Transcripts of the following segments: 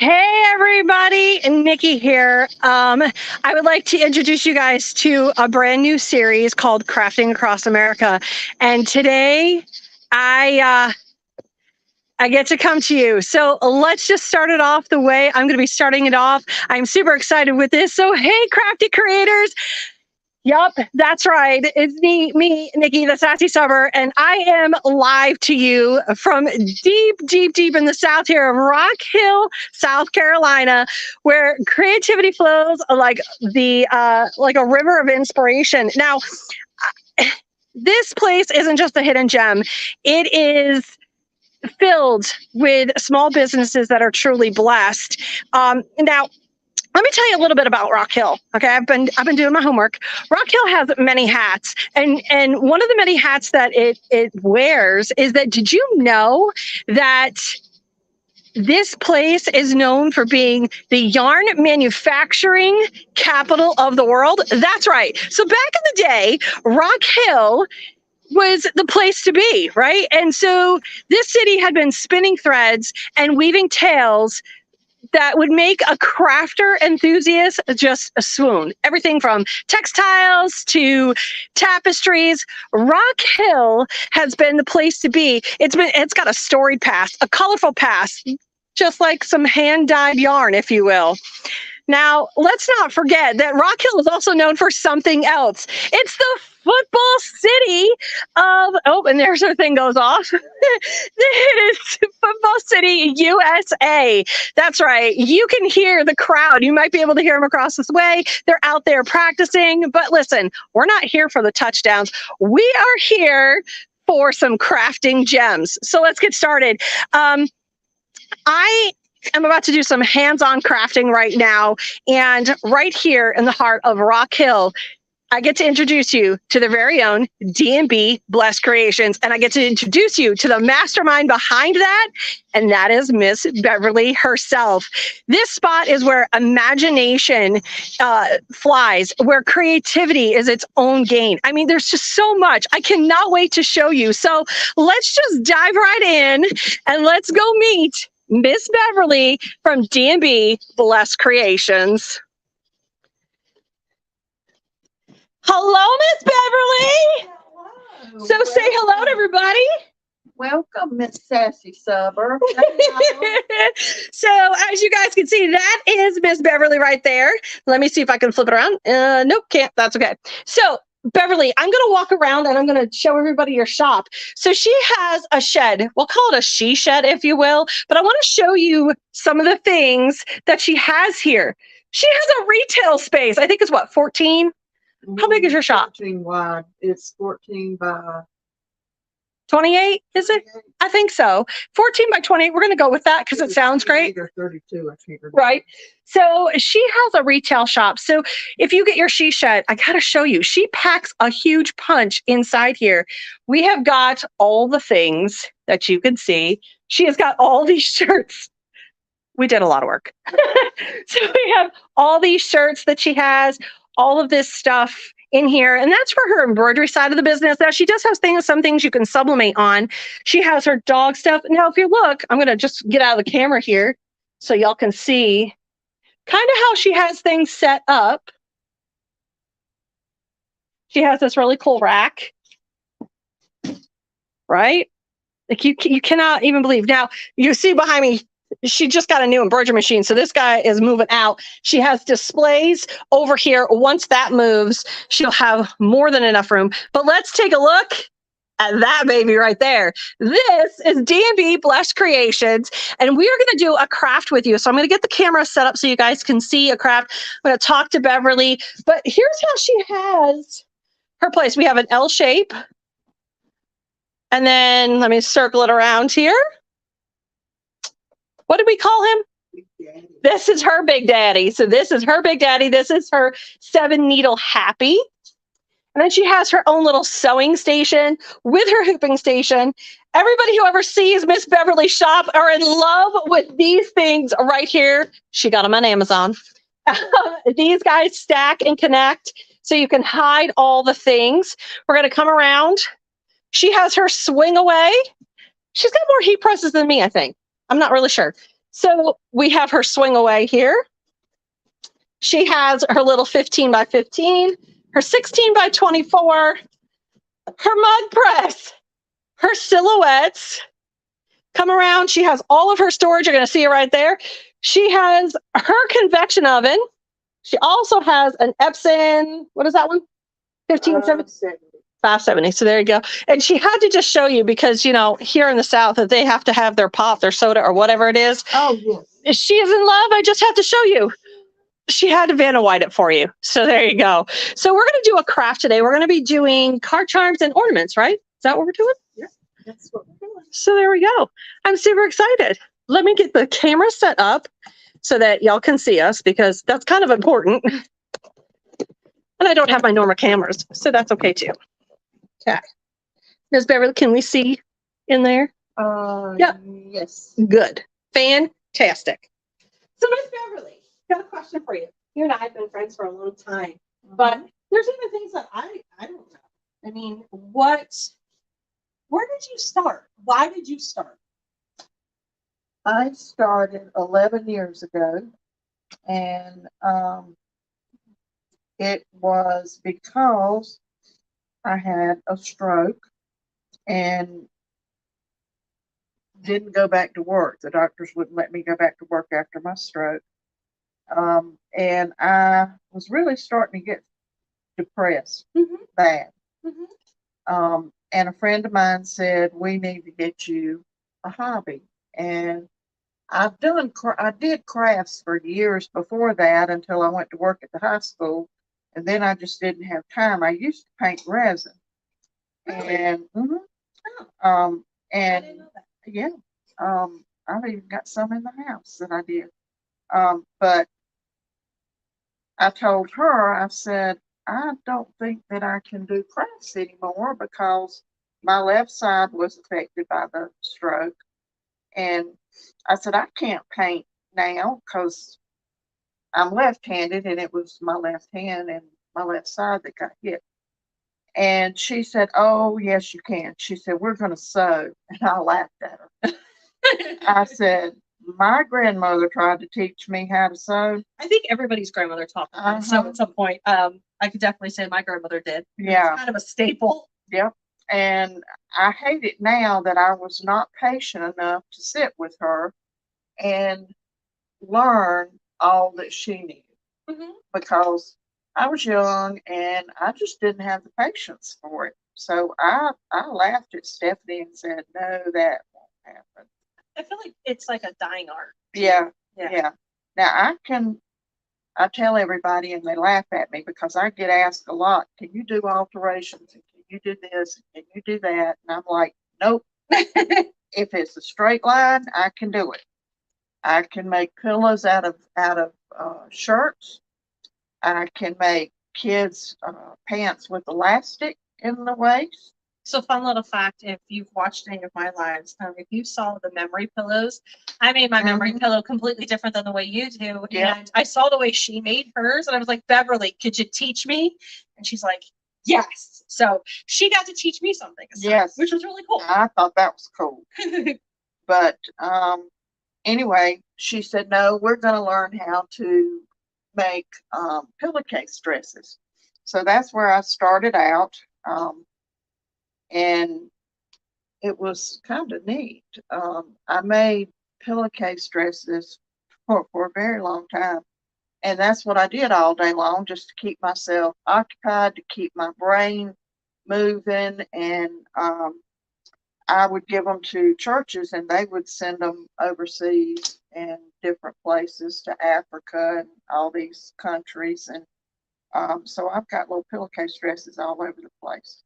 Hey everybody, Nikki here. I would like to introduce you guys to a brand new series called Crafting Across America. And today I get to come to you. So let's just start it off the way I'm going to be starting it off. I'm super excited with this. So hey, crafty creators. Yup, that's right. It's me, Nikki, the Sassy Subber, and I am live to you from deep in the South here of Rock Hill, South Carolina, where creativity flows like a river of inspiration. Now, this place isn't just a hidden gem; it is filled with small businesses that are truly blessed. Now, let me tell you a little bit about RockHill. Okay, I've been doing my homework. RockHill has many hats, and one of the many hats that it wears is that. Did you know that this place is known for being the yarn manufacturing capital of the world? That's right. So back in the day, RockHill was the place to be, right? And so this city had been spinning threads and weaving tales that would make a crafter enthusiast just a swoon. Everything from textiles to tapestries. Rock Hill has been the place to be. It's got a storied past, a colorful past, just like some hand-dyed yarn, if you will. Now, let's not forget that Rock Hill is also known for something else. It's the football city of, and there's her thing goes off. It is Football City, USA. That's right. You can hear the crowd. You might be able to hear them across this way. They're out there practicing. But listen, we're not here for the touchdowns. We are here for some crafting gems. So let's get started. I'm about to do some hands-on crafting right now. And right here in the heart of Rock Hill, I get to introduce you to their very own D&B Blessed Creations. And I get to introduce you to the mastermind behind that. And that is Miss Beverly herself. This spot is where imagination flies, where creativity is its own game. I mean, there's just so much. I cannot wait to show you. So let's just dive right in and let's go meet Miss Beverly from D&B Blessed Creations. Hello, Miss Beverly. Hello. So say hello to everybody. Welcome, Miss Sassy Subber. So as you guys can see, that is Miss Beverly right there. Let me see if I can flip it around. Nope, can't. That's okay. So Beverly, I'm going to walk around and I'm going to show everybody your shop. So she has a shed. We'll call it a she shed, if you will. But I want to show you some of the things that she has here. She has a retail space. I think it's what, 14? How big is your shop? 14 wide. It's 14 by 28, is it? I think so. 14 by 28. We're going to go with that because it sounds great. Or 32, I think. Right. So she has a retail shop. So if you get your she shed, I got to show you. She packs a huge punch inside here. We have got all the things that you can see. She has got all these shirts. We did a lot of work. So we have all these shirts that she has, all of this stuff in here. And that's for her embroidery side of the business. Now, she does have some things you can sublimate on. She has her dog stuff. Now, if you look, I'm going to just get out of the camera here so y'all can see kind of how she has things set up. She has this really cool rack, right? Like you cannot even believe. Now, you see behind me, she just got a new embroidery machine. So this guy is moving out. She has displays over here. Once that moves, she'll have more than enough room. But let's take a look at that baby right there. This is D&B Blessed Creations, and we are going to do a craft with you. So I'm going to get the camera set up so you guys can see a craft. I'm going to talk to Beverly, but here's how she has her place. We have an L shape, and then let me circle it around here. What did we call him? This is her Big Daddy. So this is her Big Daddy. This is her 7-needle Happy. And then she has her own little sewing station with her hooping station. Everybody who ever sees Miss Beverly shop are in love with these things right here. She got them on Amazon. These guys stack and connect so you can hide all the things. We're going to come around. She has her swing away. She's got more heat presses than me, I think. I'm not really sure. So we have her swing away here. She has her little 15 by 15, her 16 by 24, her mug press, her silhouettes. Come around. She has all of her storage. You're going to see it right there. She has her convection oven. She also has an Epson. What is that one? 1570? 570. So there you go. And she had to just show you because, here in the South, that they have to have their pop, their soda, or whatever it is. Oh, yes. She is in love. I just have to show you. She had to Vanna White it for you. So there you go. So we're going to do a craft today. We're going to be doing card charms and ornaments, right? Is that what we're doing? Yeah, that's what we're doing. So there we go. I'm super excited. Let me get the camera set up so that y'all can see us because that's kind of important. And I don't have my normal cameras, so that's okay too. Okay. Ms. Beverly, can we see in there? Yeah. Yes. Good. Fantastic. So Ms. Beverly, got a question for you. You and I have been friends for a long time, but there's even things that I don't know. I mean, where did you start? Why did you start? I started 11 years ago, and it was because I had a stroke and didn't go back to work. The doctors wouldn't let me go back to work after my stroke. And I was really starting to get depressed, bad. And a friend of mine said, we need to get you a hobby. And I did crafts for years before that until I went to work at the high school. And then I just didn't have time. I used to paint resin. Really? And, I didn't know that. yeah, I've even got some in the house that I did. But I told her, I said, I don't think that I can do crafts anymore because my left side was affected by the stroke. And I said, I can't paint now because I'm left-handed and it was my left hand and my left side that got hit. And she said, oh, yes, you can. She said, we're going to sew. And I laughed at her. I said, my grandmother tried to teach me how to sew. I think everybody's grandmother taught them how to sew at some point. I could definitely say my grandmother did. Yeah. It's kind of a staple. Yep. And I hate it now that I was not patient enough to sit with her and learn all that she knew because I was young and I just didn't have the patience for it. So I laughed at Stephanie and said, no, that won't happen. I feel like it's like a dying art. Yeah. Now I tell everybody and they laugh at me because I get asked a lot, can you do alterations and can you do this and can you do that? And I'm like, nope. If it's a straight line, I can do it. I can make pillows out of shirts. I can make kids' pants with elastic in the waist. So fun little fact, if you've watched any of my lives, if you saw the memory pillows, I made my memory pillow completely different than the way you do. Yeah. And I saw the way she made hers and I was like, Beverly, could you teach me? And she's like, yes. So she got to teach me something. Yes. Which was really cool. I thought that was cool. But anyway, she said, no, we're going to learn how to make pillowcase dresses. So that's where I started out. And it was kind of neat. I made pillowcase dresses for a very long time. And that's what I did all day long, just to keep myself occupied, to keep my brain moving. And I would give them to churches and they would send them overseas and different places to Africa and all these countries. And so I've got little pillowcase dresses all over the place.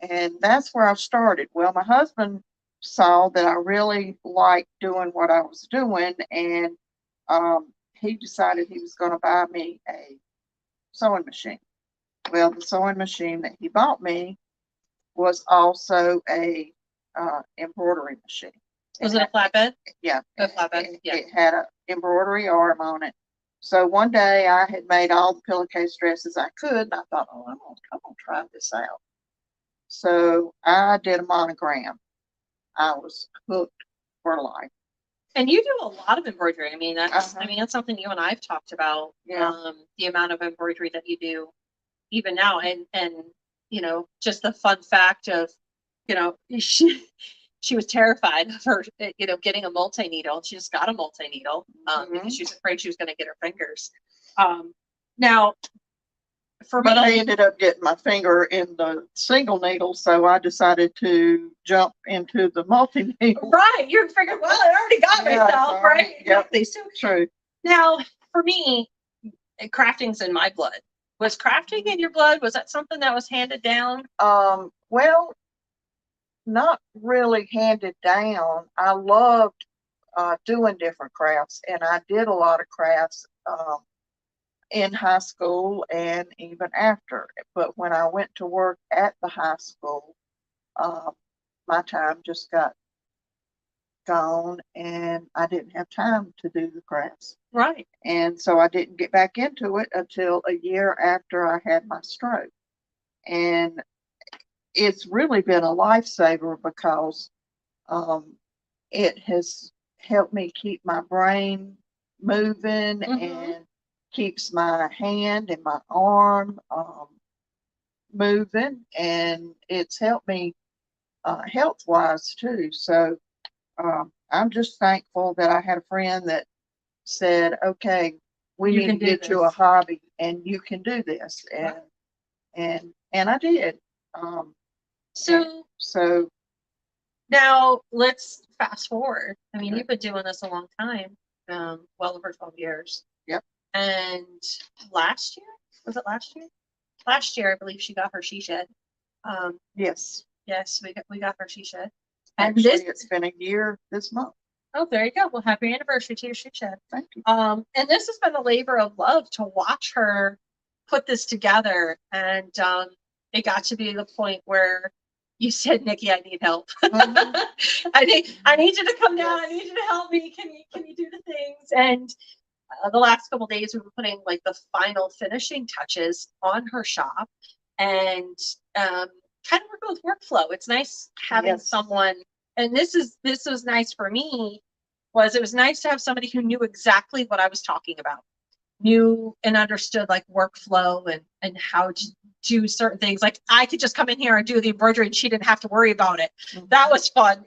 And that's where I started. Well, my husband saw that I really liked doing what I was doing, and he decided he was going to buy me a sewing machine. Well, the sewing machine that he bought me was also a embroidery machine. Was it a flatbed? Yeah. A flatbed, yeah. It had an embroidery arm on it. So one day I had made all the pillowcase dresses I could, and I thought, oh, I'm gonna try this out. So I did a monogram. I was hooked for life. And you do a lot of embroidery. I mean, that's Uh-huh. that's something you and I've talked about. Yeah. The amount of embroidery that you do even now, and just the fun fact of, she was terrified of her, getting a multi-needle. She just got a multi-needle because she was afraid she was going to get her fingers. Now, for But I me, ended up getting my finger in the single needle, so I decided to jump into the multi needle. right, you figured, well, I already got myself, right? Yep. Exactly. So True. now, for me, crafting's in my blood. Was crafting in your blood? Was that something that was handed down? Well, not really handed down. I loved doing different crafts, and I did a lot of crafts in high school and even after. But when I went to work at the high school, um, my time just got gone, and I didn't have time to do the crafts. Right. And so I didn't get back into it until a year after I had my stroke. And it's really been a lifesaver because it has helped me keep my brain moving and keeps my hand and my arm moving. And it's helped me health wise too. So I'm just thankful that I had a friend that said, okay, we need to get you a hobby and you can do this. And I did. So now let's fast forward. I mean, you've been doing this a long time, well over 12 years. Yep. And last year, was it last year? Last year, I believe she got her she shed. Yes. Yes, we got her she shed. And actually, it's been a year this month. Oh, there you go. Well, happy anniversary to your she shed. Thank you. And this has been a labor of love to watch her put this together. And it got to be the point where you said, Nikki, I need help. I need you to come down. I need you to help me. Can you do the things? And the last couple of days, we were putting like the final finishing touches on her shop, and kind of working with workflow. It's nice having someone, and this was nice for me. It was nice to have somebody who knew exactly what I was talking about, knew and understood like workflow and how to do certain things. Like I could just come in here and do the embroidery and she didn't have to worry about it. That was fun.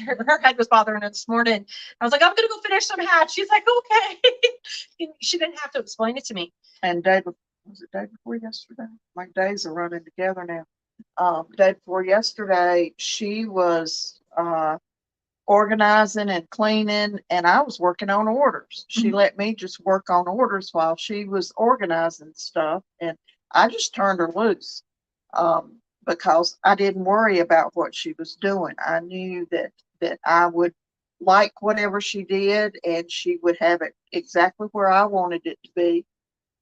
Her head was bothering her this morning. I was like, I'm going to go finish some hats. She's like, okay. She didn't have to explain it to me. And was it day before yesterday? My days are running together now. Day before yesterday, she was organizing and cleaning, and I was working on orders. She let me just work on orders while she was organizing stuff, and I just turned her loose because I didn't worry about what she was doing. I knew that I would like whatever she did, and she would have it exactly where I wanted it to be.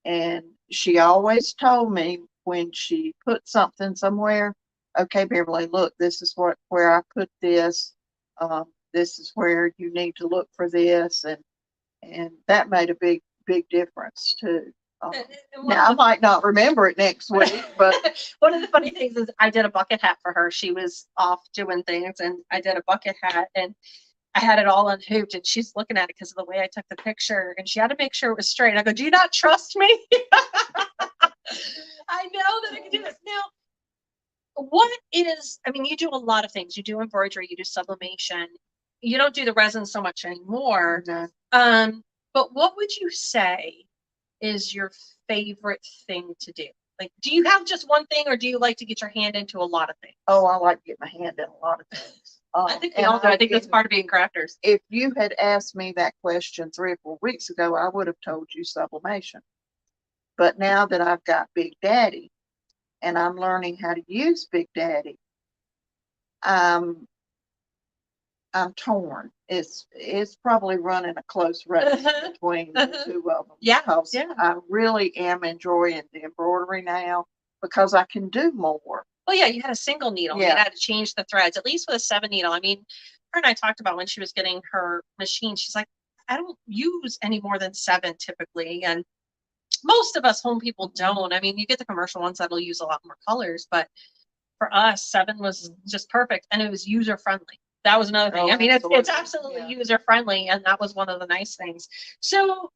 And she always told me when she put something somewhere, okay, Beverly, look, this is where I put this. This is where you need to look for this, and that made a big difference too. Now I might not remember it next week, but one of the funny things is I did a bucket hat for her. She was off doing things, and I did a bucket hat, and I had it all unhooped, and she's looking at it because of the way I took the picture, and she had to make sure it was straight. And I go, do you not trust me? I know that I can do this. Now, you do a lot of things. You do embroidery, you do sublimation. You don't do the resin so much anymore. No. But what would you say is your favorite thing to do? Like, do you have just one thing, or do you like to get your hand into a lot of things? Oh, I like to get my hand in a lot of things. I think we all do. I think that's part of being crafters. If you had asked me that question 3 or 4 weeks ago, I would have told you sublimation. But now that I've got Big Daddy and I'm learning how to use Big Daddy, I'm torn. It's probably running a close race between the two of them. Yeah. Because I really am enjoying the embroidery now because I can do more. Well, yeah, you had a single needle. You had to change the threads, at least with a 7 needle. I mean, her and I talked about when she was getting her machine. She's like, I don't use any more than 7 typically. And most of us home people don't. I mean, you get the commercial ones that'll use a lot more colors, but for us, 7 was just perfect, and it was user friendly. That was another thing. Oh, I mean, it's absolutely. absolutely Yeah. user friendly, and that was one of the nice things. So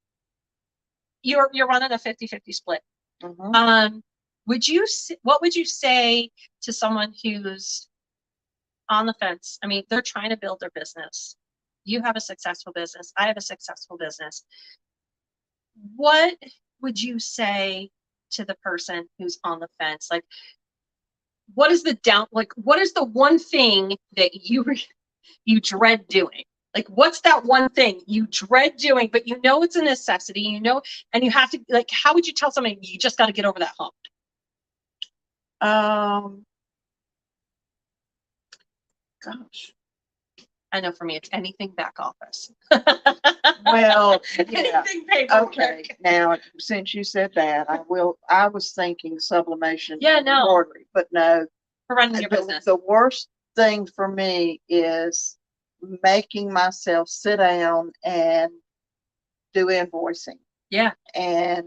you're running a 50-50 split. Mhm. What would you say to someone who's on the fence? I mean, they're trying to build their business. You have a successful business. I have a successful business. What would you say to the person who's on the fence? Like, what is the one thing that you dread doing? Like, what's that one thing you dread doing, but you know it's a necessity, and you have to, like, how would you tell somebody you just got to get over that hump? Gosh. I know for me, it's anything back office. Well, yeah. Anything paperwork. Okay. Now, since you said that, I was thinking sublimation. Yeah, no. Embroidery, but no. For running your business. The worst thing for me is making myself sit down and do invoicing. Yeah. And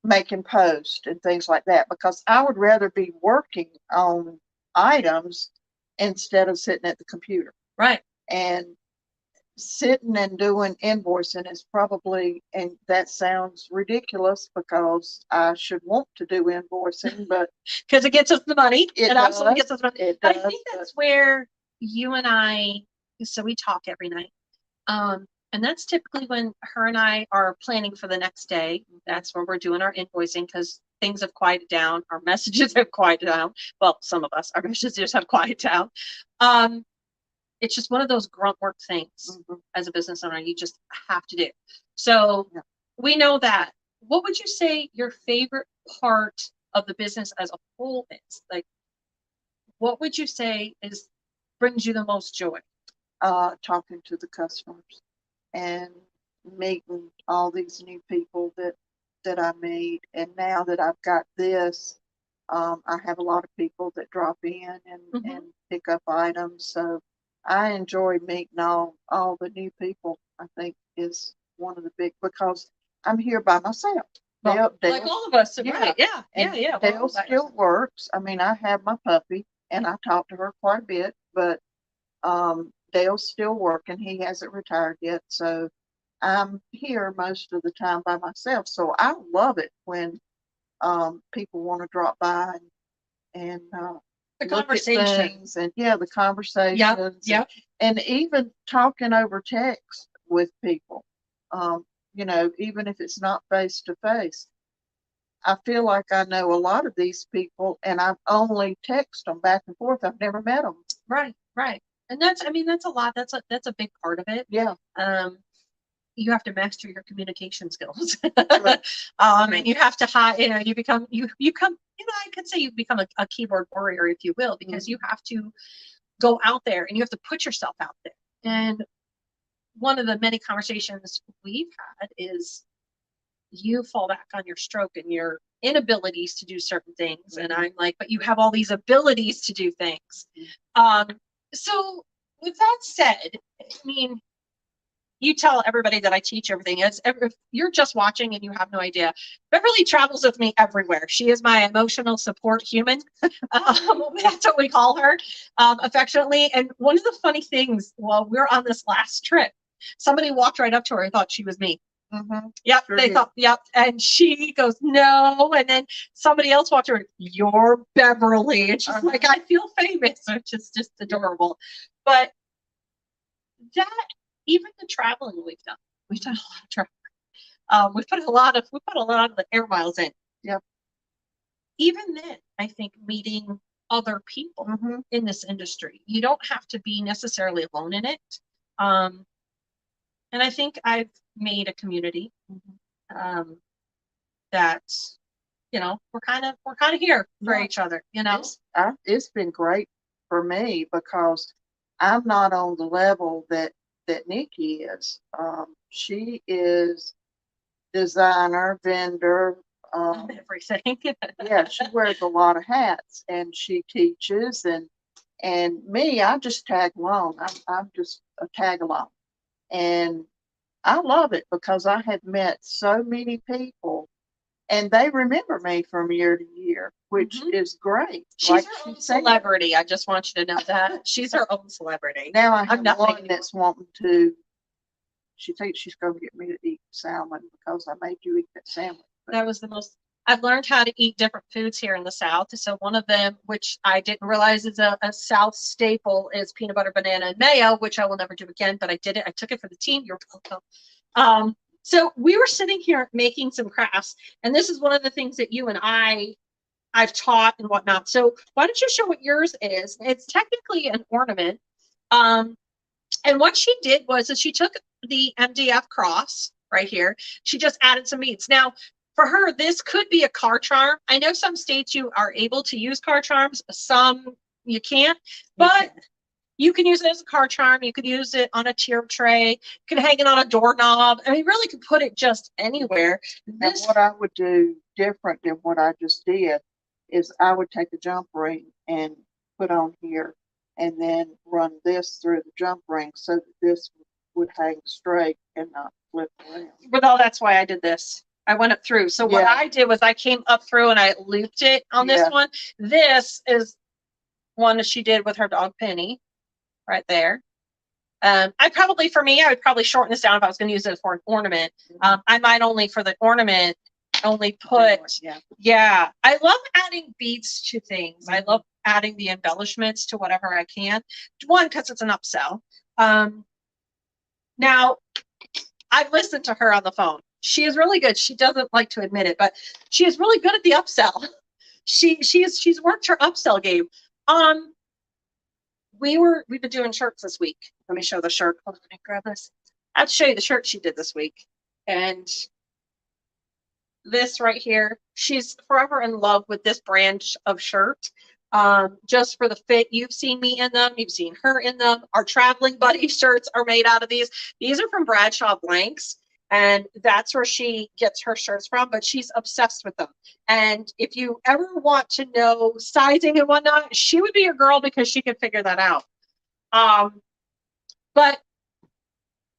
making posts and things like that, because I would rather be working on items instead of sitting at the computer. Right. And sitting and doing invoicing is probably, and that sounds ridiculous because I should want to do invoicing, but because it gets us the money. It absolutely gets us money. It I does, think that's where you and I, so we talk every night. And that's typically when her and I are planning for the next day. That's when we're doing our invoicing because things have quieted down. Our messages have quieted down. Well, some of us, our messages have quieted down. It's just one of those grunt work things as a business owner you just have to do. So we know that. What would you say your favorite part of the business as a whole is? Like, what would you say brings you the most joy? Talking to the customers and meeting all these new people that I meet. And now that I've got this, I have a lot of people that drop in and pick up items. So I enjoy meeting all the new people. I think is one of the big, because I'm here by myself. Well, like all of us, right? Yeah, and yeah. Dale still works. I mean, I have my puppy, and I talk to her quite a bit, but Dale's still working. He hasn't retired yet, so I'm here most of the time by myself. So I love it when people want to drop by and the look at conversation. things, and the conversations. Yep. And even talking over text with people. Even if it's not face to face. I feel like I know a lot of these people, and I've only texted them back and forth. I've never met them. Right. And that's a lot. That's a big part of it. Yeah. You have to master your communication skills. And you have to you become, I could say you become a keyboard warrior, if you will, because you have to go out there and you have to put yourself out there. And one of the many conversations we've had is you fall back on your stroke and your inabilities to do certain things. And I'm like, but you have all these abilities to do things. So with that said, I mean, you tell everybody that I teach everything. If you're just watching and you have no idea, Beverly travels with me everywhere. She is my emotional support human. That's what we call her, affectionately. And one of the funny things, while we're on this last trip, somebody walked right up to her and thought she was me. Yep, sure they thought, yep. And she goes, no. And then somebody else walked over, you're Beverly. And she's like, I feel famous, which is just adorable. But that, even the traveling we've done a lot of traveling. We put a lot of the air miles in. Yep. Even then, I think meeting other people in this industry, you don't have to be necessarily alone in it. And I think I've made a community that, we're kind of here for each other. It's been great for me because I'm not on the level that Nikki is. She is designer, vendor, everything. Yeah, she wears a lot of hats, and she teaches, and me, I just tag along. I'm just a tag along, and I love it because I have met so many people and they remember me from year to year, which is great. She's Like her she own said. celebrity. I just want you to know that. She's her own celebrity. Now I I'm have nothing one that's wanting to, she thinks she's going to get me to eat salmon because I made you eat that salmon. That was the most, I've learned how to eat different foods here in the South. So one of them, which I didn't realize is a South staple, is peanut butter, banana, and mayo, which I will never do again, but I did it. I took it for the team. You're welcome. So we were sitting here making some crafts, and this is one of the things that you and I've taught and whatnot. So why don't you show what yours is? It's technically an ornament. And what she did was that she took the MDF cross right here. She just added some beads. Now, for her, this could be a car charm. I know some states you are able to use car charms, some you can't, but you can use it as a car charm. You could use it on a tier tray. You could hang it on a doorknob. I mean, really could put it just anywhere. And what I would do different than what I just did is I would take a jump ring and put on here and then run this through the jump ring so that this would hang straight and not flip around. Well, that's why I did this. I went up through. So what I did was I came up through and I looped it on this one. This is one that she did with her dog Penny right there. I would probably shorten this down if I was going to use it for an ornament. I might only for the ornament only put, I love adding beads to things. I love adding the embellishments to whatever I can. One, because it's an upsell. Now, I've listened to her on the phone. She is really good. She doesn't like to admit it, but she is really good at the upsell. She's worked her upsell game. We've been doing shirts this week. Let me show the shirt. Hold on, let me grab this. I have to show you the shirt she did this week. And this right here, she's forever in love with this brand of shirt. Just for the fit. You've seen me in them. You've seen her in them. Our traveling buddy shirts are made out of these. These are from Bradshaw Blanks. And that's where she gets her shirts from, but she's obsessed with them. And if you ever want to know sizing and whatnot, she would be your girl because she could figure that out. But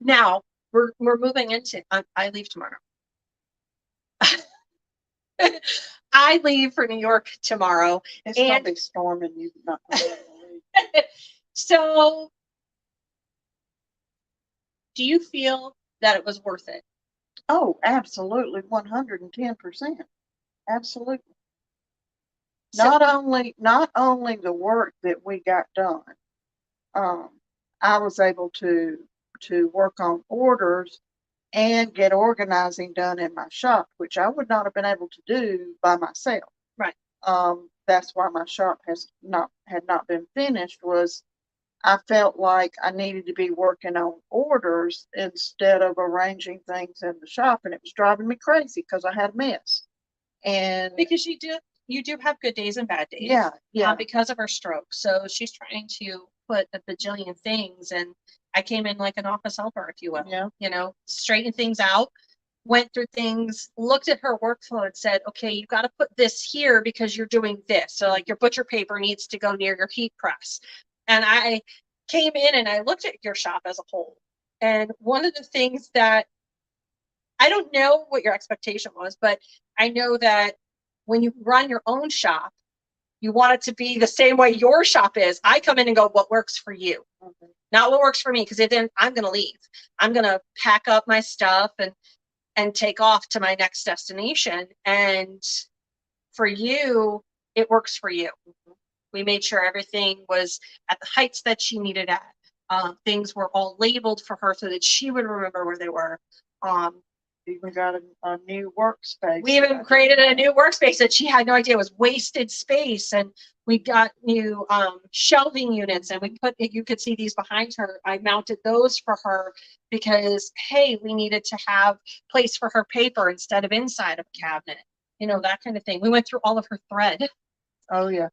now we're moving into, I leave tomorrow. I leave for New York tomorrow. It's going to be storming. You're not going to believe. So do you feel that it was worth it? Oh, absolutely. 110%. Absolutely. Not only the work that we got done, I was able to work on orders and get organizing done in my shop, which I would not have been able to do by myself. Right. That's why my shop had not been finished. Was I felt like I needed to be working on orders instead of arranging things in the shop, and it was driving me crazy because I had a mess. And because you do have good days and bad days. Yeah. Because of her stroke. So she's trying to put a bajillion things, and I came in like an office helper, if you will. Yeah. You know, straighten things out, went through things, looked at her workflow and said, okay, you got to put this here because you're doing this. So like your butcher paper needs to go near your heat press. And I came in and I looked at your shop as a whole. And one of the things that I don't know what your expectation was, but I know that when you run your own shop, you want it to be the same way your shop is. I come in and go, what works for you? Not what works for me, because then I'm going to leave. I'm going to pack up my stuff and take off to my next destination. And for you, it works for you. We made sure everything was at the heights that she needed at. Things were all labeled for her so that she would remember where they were. Even got a new workspace. We even created a new workspace that she had no idea was wasted space. And we got new shelving units, and you could see these behind her. I mounted those for her because, hey, we needed to have place for her paper instead of inside of a cabinet, that kind of thing. We went through all of her thread. Oh, yeah.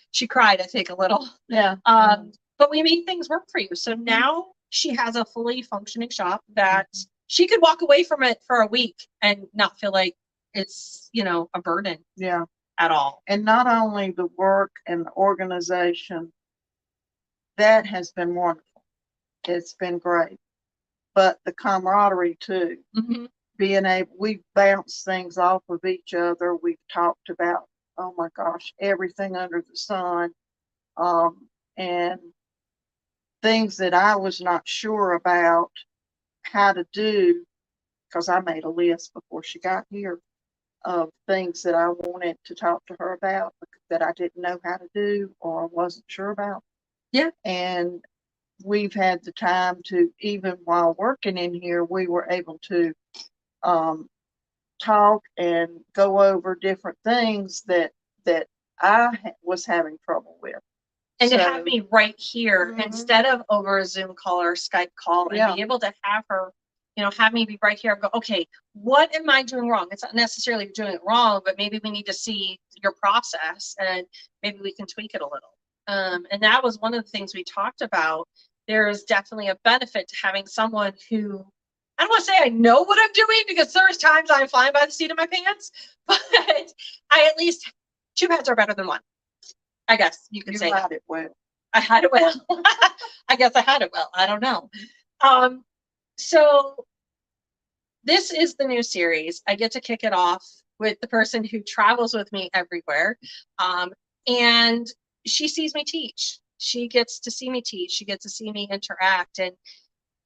She cried, I think, a little. Yeah. But we made things work for you. So now she has a fully functioning shop that she could walk away from it for a week and not feel like it's, a burden. Yeah. At all. And not only the work and the organization, that has been wonderful. It's been great. But the camaraderie too. Mm-hmm. being able, we bounce things off of each other. We've talked about, oh my gosh, everything under the sun, and things that I was not sure about how to do, because I made a list before she got here of things that I wanted to talk to her about that I didn't know how to do or wasn't sure about. Yeah. And we've had the time to, even while working in here, we were able to talk and go over different things that I was having trouble with. And to So, have me right here instead of over a Zoom call or a Skype call, and be able to have her, have me be right here and go, okay, what am I doing wrong? It's not necessarily doing it wrong, but maybe we need to see your process and maybe we can tweak it a little. And that was one of the things we talked about. There is definitely a benefit to having someone who, I don't want to say I know what I'm doing, because there's times I'm flying by the seat of my pants, but I at least, two heads are better than one. I guess you could say had it well. I had it well. I guess I had it well. I don't know. So this is the new series. I get to kick it off with the person who travels with me everywhere. And she sees me teach. She gets to see me teach. She gets to see me interact.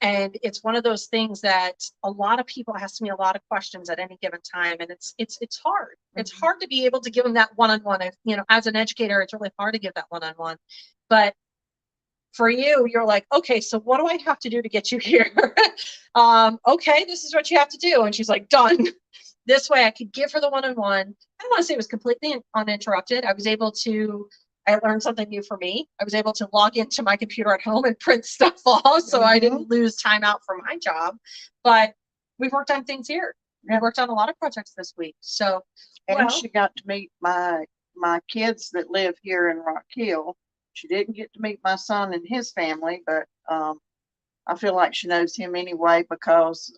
And it's one of those things that a lot of people ask me a lot of questions at any given time, and it's hard. It's hard to be able to give them that one-on-one. As an educator, it's really hard to give that one-on-one. But for you, you're like, okay, so what do I have to do to get you here? Okay, this is what you have to do. And she's like, done. This way I could give her the one-on-one. I don't want to say it was completely uninterrupted. I learned something new for me. I was able to log into my computer at home and print stuff off, so I didn't lose time out for my job. But we've worked on things here. We worked on a lot of projects this week. So, and she got to meet my kids that live here in RockHill. She didn't get to meet my son and his family, but I feel like she knows him anyway, because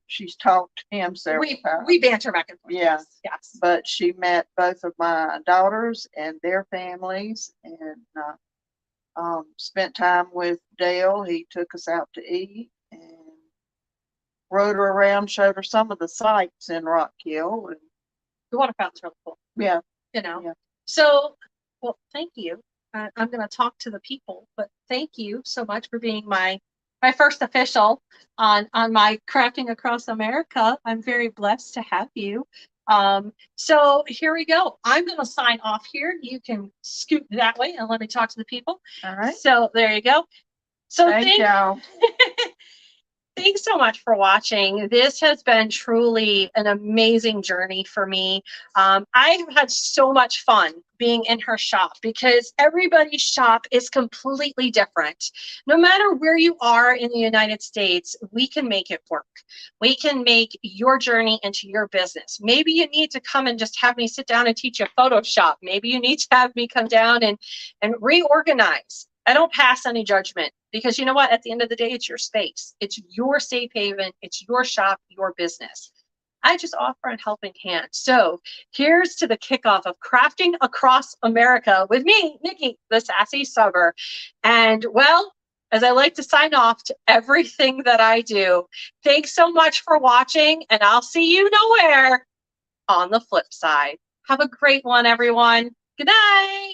she's talked to him several times. We banter back and forth. Yeah. Yes. But she met both of my daughters and their families, and spent time with Dale. He took us out to eat and rode her around, showed her some of the sights in RockHill. And the water fountain's really cool. Yeah. Yeah. So, well, thank you. I'm going to talk to the people, but thank you so much for being my first official on my Crafting Across America. I'm very blessed to have you. So here we go. I'm going to sign off here. You can scoot that way and let me talk to the people. All right. So there you go. So thank you. Thanks so much for watching. This has been truly an amazing journey for me. I have had so much fun being in her shop, because everybody's shop is completely different. No matter where you are in the United States, we can make it work. We can make your journey into your business. Maybe you need to come and just have me sit down and teach you Photoshop. Maybe you need to have me come down and reorganize. I don't pass any judgment, because you know what? At the end of the day, it's your space. It's your safe haven. It's your shop, your business. I just offer a helping hand. So here's to the kickoff of Crafting Across America with me, Nikki, the Sassy Subber. And well, as I like to sign off to everything that I do, thanks so much for watching, and I'll see you nowhere on the flip side. Have a great one, everyone. Good night.